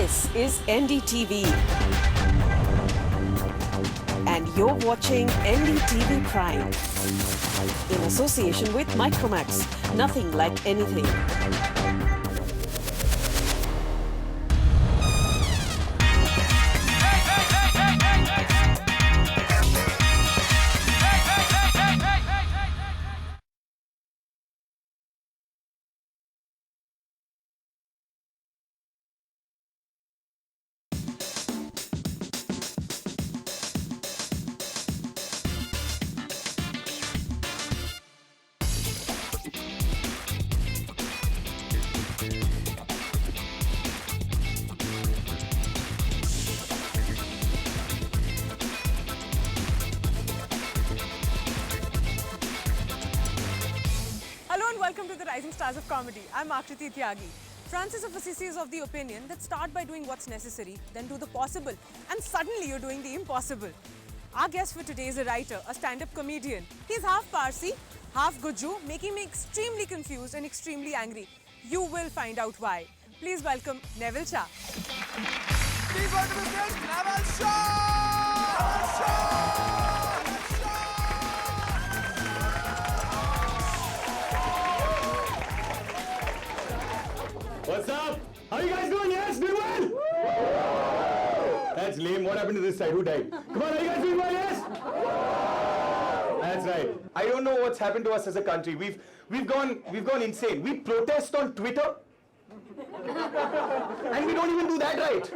This is NDTV. And you're watching NDTV Prime. In association with Micromax. Nothing like anything. Hello and welcome to the Rising Stars of Comedy. I'm Akriti Tyagi. Francis of Assisi is of the opinion that start by doing what's necessary, then do the possible, and suddenly you're doing the impossible. Our guest for today is a writer, a stand-up comedian. He's half Parsi, half Guju, making me extremely confused and extremely angry. You will find out why. Please welcome Neville Shah. Please welcome the guest, Neville What's up? How you guys doing? Yes, doing well? That's lame. What happened to this side? Who died? Come on, are you guys doing well? Yes? That's right. I don't know what's happened to us as a country. We've gone insane. We protest on Twitter. And we don't even do that right.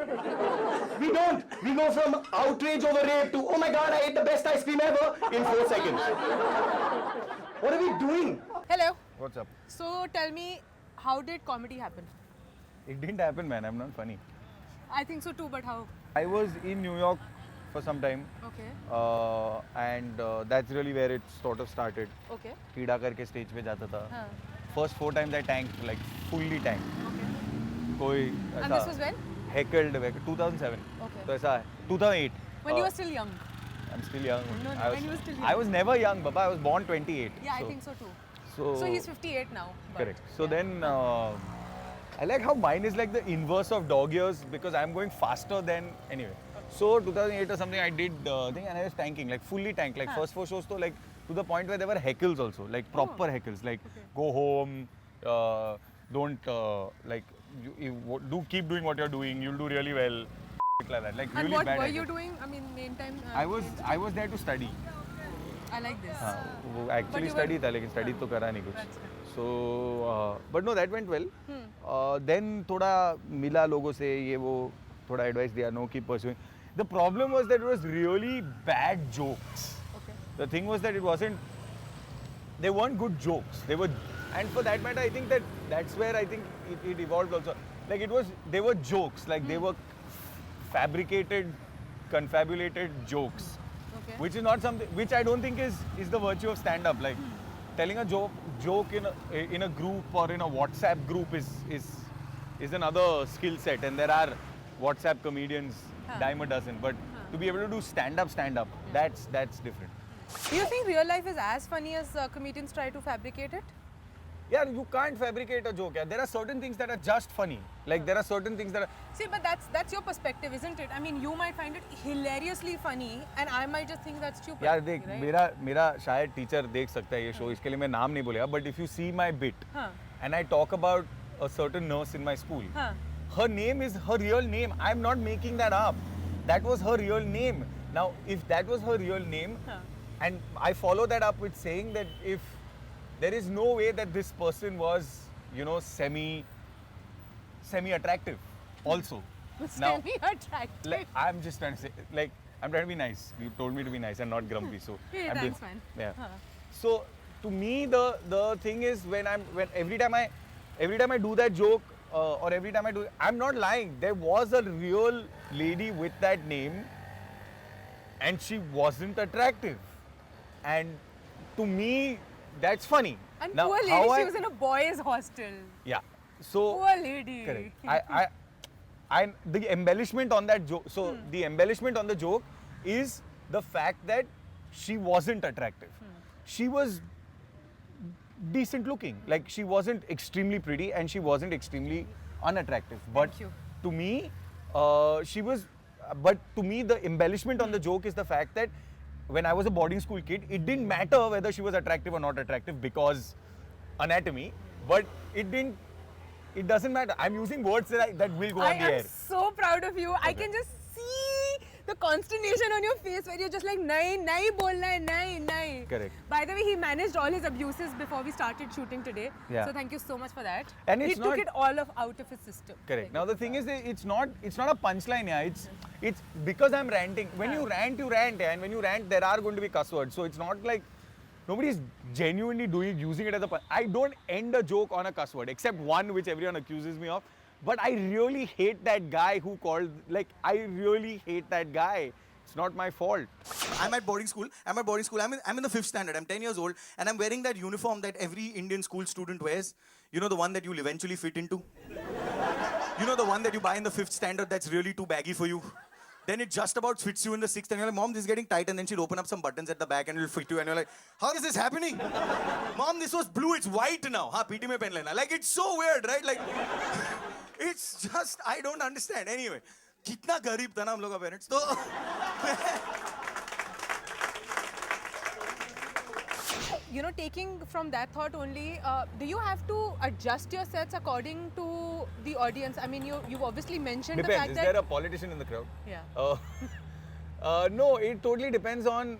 We don't. We go from outrage over rape to, oh my god, I ate the best ice cream ever in 4 seconds. What are we doing? Hello. What's up? So tell me, how did comedy happen? It didn't happen, man. I'm not funny. I think so too, but how? I was in New York for some time, Okay. and that's really where it sort of started. Okay. कीड़ा करके stage पे जाता था. Huh. First 4 times I tanked, like fully tanked. Okay. कोई And ऐसा this was when? heckled 2007. Okay. तो ऐसा 2008. When you were still young. I'm still young. No, I was, when you were still I young. was never young, Baba. I was born 28. Yeah, so, I think so too. So, So he's 58 now. but- Correct. So yeah. then, I like how mine is like the inverse of dog years because I'm going faster than anyway. So 2008 or something, I did thing and I was tanking, like fully tanked. Like first 4 shows, to like to the point where there were heckles also, like proper heckles, like go home, don't like do keep doing what you're doing, you'll do really well, like that, like And really what bad were heckles. you doing? I mean, main time. I was there to study. I like this. वो actually you study were- था लेकिन study तो करा नहीं कुछ. That's good. So but no, that went well. Then थोड़ा मिला लोगों से ये वो थोड़ा advice दिया, no, keep pursuing. The problem was that it was really bad jokes. Okay. The thing was that they weren't good jokes. They were, and for that matter, I think that's where I think it evolved also. Like they were jokes, like they were fabricated, confabulated jokes. Okay. Which is not something which I don't think is the virtue of stand-up. Like telling a joke in a group or in a WhatsApp group is another skill set, and there are WhatsApp comedians dime a dozen. But to be able to do stand-up, that's different. Do you think real life is as funny as comedians try to fabricate it? Yeah, you can't fabricate a joke. Yeah. There are certain things that are just funny. Like there are certain things that are. See, but that's your perspective, isn't it? I mean, you might find it hilariously funny, and I might just think that's stupid. यार देख right? मेरा शायद teacher देख सकता है ये show, इसके लिए मैं नाम नहीं बोलेगा, but if you see my bit and I talk about a certain nurse in my school, her name is her real name. I'm not making that up. That was her real name. Now, if that was her real name, and I follow that up with saying that if there is no way that this person was, you know, semi attractive also. Semi-attractive. Like, I'm just trying to say, like, I'm trying to be nice. You told me to be nice and not grumpy, so. Yeah, I'm thanks, doing- man. Yeah. Huh. So to me, the thing is when every time I do that joke or every time I do, I'm not lying. There was a real lady with that name, and she wasn't attractive, and to me, that's funny. And Now, poor lady, how she was in a boys' hostel. Yeah. So. Poor lady. Correct. I the embellishment on that joke. So the embellishment on the joke is the fact that she wasn't attractive. She was decent looking. Like she wasn't extremely pretty and she wasn't extremely unattractive. But Thank you. to me, She was, but to me, the embellishment on the joke is the fact that when I was a boarding school kid, it didn't matter whether she was attractive or not attractive because anatomy, but it doesn't matter. I'm using words that will go on the I air. am so proud of you. I can just see the consternation on your face where you're just like, nahi, nahi bolna hai, nahi, nahi. Correct. By the way, he managed all his abuses before we started shooting today. Yeah. So thank you so much for that. And he it's took not- it all out of his system. Correct. Now the thing is, that it's not a punchline, yeah. It's because I'm ranting. When you rant, yeah. And when you rant, there are going to be cuss words. So it's not like nobody's genuinely using it as a punch. I don't end a joke on a cuss word, except one which everyone accuses me of. But I really hate that guy who called. Like, I really hate that guy. It's not my fault. I'm at boarding school. I'm in the 5th standard. I'm 10 years old and I'm wearing that uniform that every Indian school student wears. You know, the one that you'll eventually fit into? You know, the one that you buy in the 5th standard that's really too baggy for you? Then it just about fits you in the 6th and you're like, Mom, this is getting tight, and then she'll open up some buttons at the back and it'll fit you and you're like, how is this happening? Mom, this was blue, it's white now. Ha, PT mein pen lena. Like, it's so weird, right? Like, it's just, I don't understand. Anyway, कितना गरीब था ना हम लोग का parents तो You know, taking from that thought only, do you have to adjust your sets according to the audience? I mean, you've obviously mentioned the Depends. fact Is that... there a politician in the crowd? Yeah. No, it totally depends on.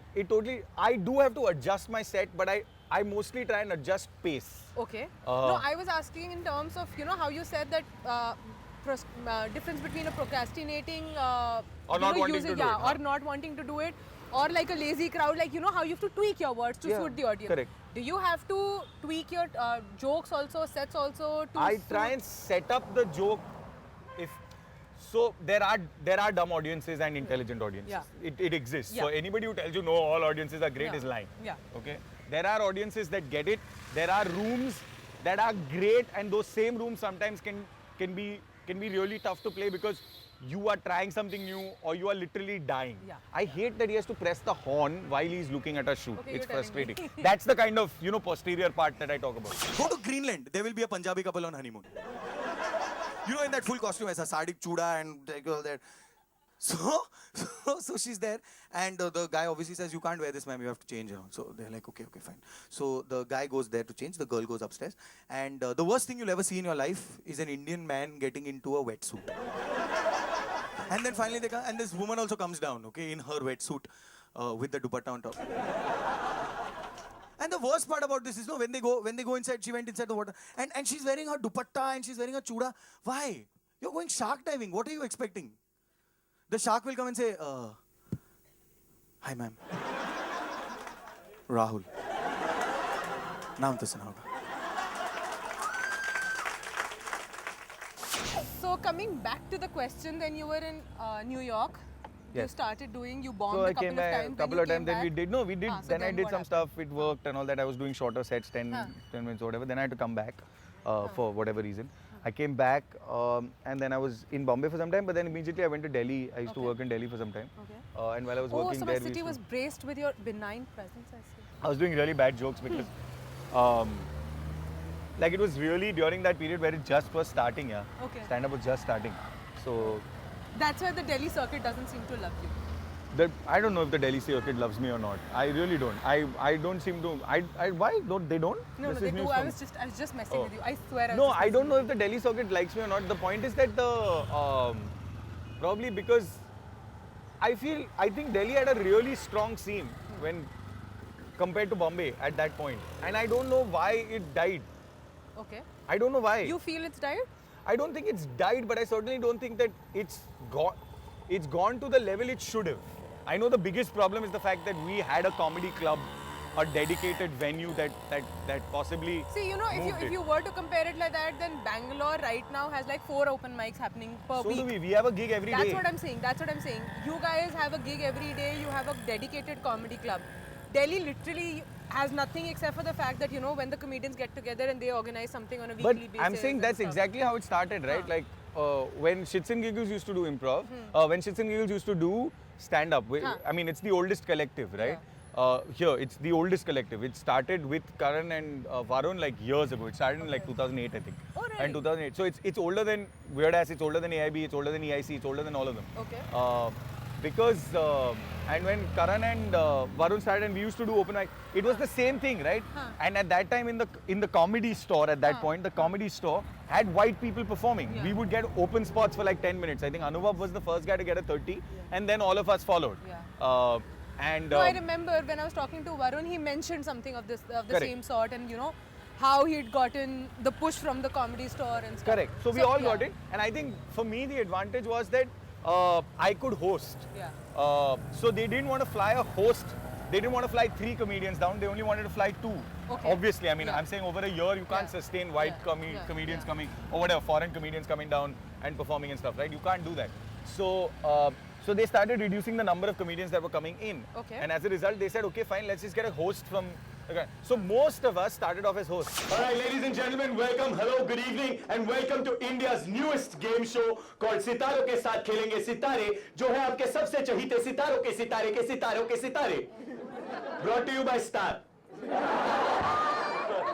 I do have to adjust my set, but I mostly try and adjust pace. Okay. No, I was asking in terms of, you know, how you said that difference between a procrastinating Or not wanting to do it, or not wanting to do it, or like a lazy crowd, like, you know, how you have to tweak your words to suit the audience. Correct. Do you have to tweak your jokes also, sets also to I suit? try and set up the joke. So there are dumb audiences and intelligent audiences. Yeah. It exists. Yeah. So anybody who tells you no, all audiences are great Yeah. is lying. Yeah. Okay. There are audiences that get it. There are rooms that are great, and those same rooms sometimes can be really tough to play because you are trying something new or you are literally dying. Yeah. I hate that he has to press the horn while he's looking at a shoot. Okay, It's you're telling me. frustrating. That's the kind of, posterior part that I talk about. Go to Greenland. There will be a Punjabi couple on honeymoon. You know, in that full costume, aisa sari, chuda, and like all that. So she's there, and the guy obviously says, "You can't wear this, ma'am. You have to change." So they're like, "Okay, fine." So the guy goes there to change. The girl goes upstairs, and the worst thing you'll ever see in your life is an Indian man getting into a wetsuit. And then finally and this woman also comes down, okay, in her wetsuit with the dupatta on top. And the worst part about this is, when they go inside, she went inside the water, and she's wearing her dupatta and she's wearing a chuda. Why? You're going shark diving. What are you expecting? The shark will come and say, "Hi, ma'am. Rahul. Naam to suna hoga." So coming back to the question, then you were in New York. You Yes. started doing, you bombed So I a couple came of back times. a couple of times. Then we did. No, we did. So then I then did what some happened? stuff. It worked and all that. I was doing shorter sets, 10 minutes, whatever. Then I had to come back for whatever reason. I came back and then I was in Bombay for some time. But then immediately I went to Delhi. I used to work in Delhi for some time. Okay. And while I was Oh, working so there, my we city used was to- braced with your benign presence, I see. I was doing really bad jokes because, like, it was really during that period where it just was starting. Yeah. Okay. Stand up was just starting. So That's why the Delhi circuit doesn't seem to love you. I don't know if the Delhi circuit loves me or not. I really don't. I don't seem to. Why don't they don't? No, This they is do. news I for me. was just messing Oh. with you. I swear. I was No, just I messing don't know with if the Delhi circuit likes me or not. The point is that probably because I think Delhi had a really strong scene when compared to Bombay at that point, and I don't know why it died. you. Okay. I don't know why. You feel it's died? I don't think it's died, but I certainly don't think that it's gone to the level it should have. I know the biggest problem is the fact that we had a comedy club, a dedicated venue that possibly See, you know, moved if it. you were to compare it like that, then Bangalore right now has like 4 open mics happening per So week. do we. We have a gig every day. That's what I'm saying. That's what I'm saying. You guys have a gig every day. You have a dedicated comedy club. Delhi literally has nothing except for the fact that, you know, when the comedians get together and they organize something on a But weekly basis. I'm saying and that's stuff. exactly how it started, right? Like when Shits and Giggles used to do improv, when Shits and Giggles used to do stand-up. I mean, it's the oldest collective, right? here. It's the oldest collective. It started with Karan and Varun like years ago. It started in like 2008, I think. Oh, really? And 2008. So it's older than Weird Ass. It's older than AIB. It's older than EIC. It's older than all of them. Okay. Because and when Karan and Varun started and we used to do open mic, it was the same thing, right? And at that time in the comedy store at that point, the comedy store had white people performing. Yeah. We would get open spots for like 10 minutes. I think Anubhav was the first guy to get a 30 and then all of us followed. Yeah. And No, I remember when I was talking to Varun, he mentioned something of the Correct. same sort, and you know how he'd gotten the push from the comedy store and stuff. correct. So we all yeah. got it. And I think for me the advantage was that I could host. Yeah. So they didn't want to fly a host. They didn't want to fly 3 comedians down. They only wanted to fly 2. Okay. Obviously, I mean, Yeah. I'm saying over a year you can't Yeah. sustain white Yeah. comedians Yeah. coming or whatever, foreign comedians coming down and performing and stuff, right? You can't do that. So, so they started reducing the number of comedians that were coming in. Okay. And as a result, they said, okay, fine, let's just get a host from. Okay. So most of us started off as hosts. All right, ladies and gentlemen, welcome, hello, good evening, and welcome to India's newest game show called Sitaro ke Saath Khelenge Sitare, जो है आपके सबसे चहीते सितारों के सितारे के सितारों के सितारे. Brought to you by Star.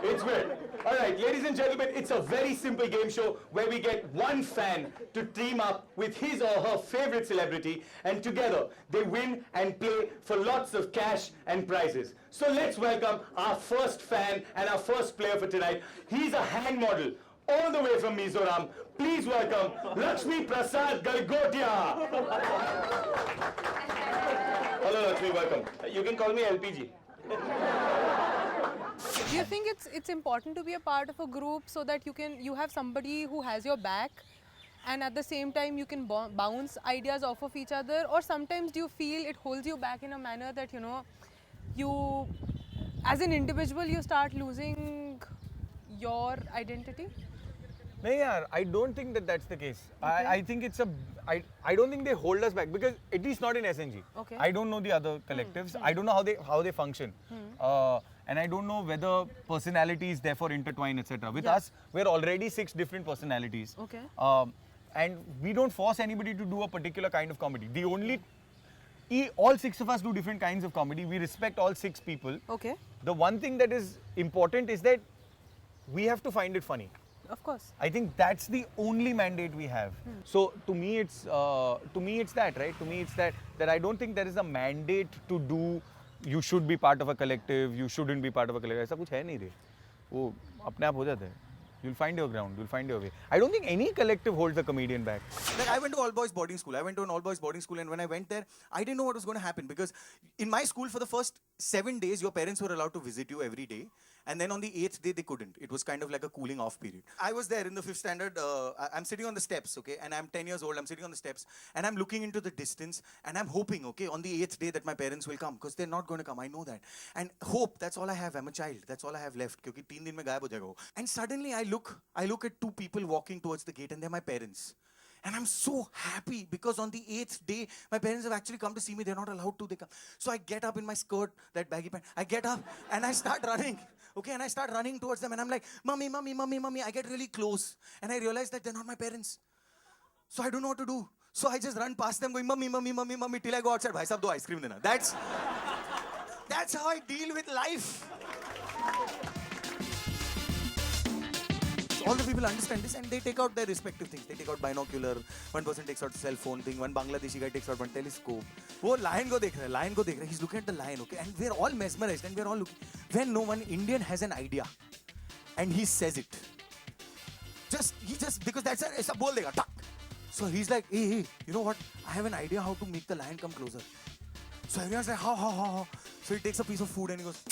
It's weird. All right, ladies and gentlemen, it's a very simple game show where we get one fan to team up with his or her favorite celebrity, and together they win and play for lots of cash and prizes. So let's welcome our first fan and our first player for tonight. He's a hand model all the way from Mizoram. Please welcome Lakshmi Prasad Galgotia. Hello, Lakshmi, welcome. You can call me LPG. Do you think it's important to be a part of a group so that you have somebody who has your back, and at the same time you can bounce ideas off of each other, or sometimes do you feel it holds you back in a manner that you as an individual you start losing your identity? No, yeah, I don't think that that's the case. I think it's I don't think they hold us back because at least not in SNG. Okay. I don't know the other collectives. I don't know how they function. And I don't know whether personalities therefore intertwine, etc. With us, we're already 6 different personalities. Okay. And we don't force anybody to do a particular kind of comedy. All 6 of us do different kinds of comedy. We respect all 6 people. Okay. The one thing that is important is that we have to find it funny. Of course. I think that's the only mandate we have. So to me it's that, right? To me it's that I don't think there is a mandate to do. You should be part of a collective. You shouldn't be part of a collective. ऐसा कुछ है नहीं रे. वो अपने आप हो जाता है. You'll find your ground. You'll find your way. I don't think any collective holds a comedian back. Like I went to all boys boarding school. I went to an all boys boarding school, and when I went there, I didn't know what was going to happen because in my school for the first 7 days, your parents were allowed to visit you every day. And then on the 8th day, they couldn't. It was kind of like a cooling off period. I was there in the 5th standard. I'm sitting on the steps, okay? And I'm 10 years old. I'm sitting on the steps. And I'm looking into the distance. And I'm hoping, okay, on the 8th day that my parents will come. Because they're not going to come. I know that. And hope, that's all I have. I'm a child. That's all I have left. Because 3 दिन में गायब हो जाएगा वो. And suddenly I look at 2 people walking towards the gate. And they're my parents. And I'm so happy because on the 8th day, my parents have actually come to see me. They're not allowed to. They come. So I get up in my skirt, that baggy pant. I get up and I start running. Okay, and I start running towards them. And I'm like, Mommy, Mommy, Mommy, Mommy. I get really close. And I realize that they're not my parents. So I don't know what to do. So I just run past them going, Mommy, Mommy, Mommy, Mommy. Till I go outside. Bhai sahab, do ice cream dena. That's how I deal with life. All the people understand this and they take out their respective things. They take out binocular, one person takes out cell phone thing, one Bangladeshi guy takes out one telescope. वो lion को देख रहा है, he's looking at the lion, okay? And we're all mesmerized and we're all looking. When no one Indian has an idea and he says it, because that's ऐसा बोल देगा, tuck. So he's like, hey, you know what? I have an idea how to make the lion come closer. So everyone's like, how? So he takes a piece of food and he goes,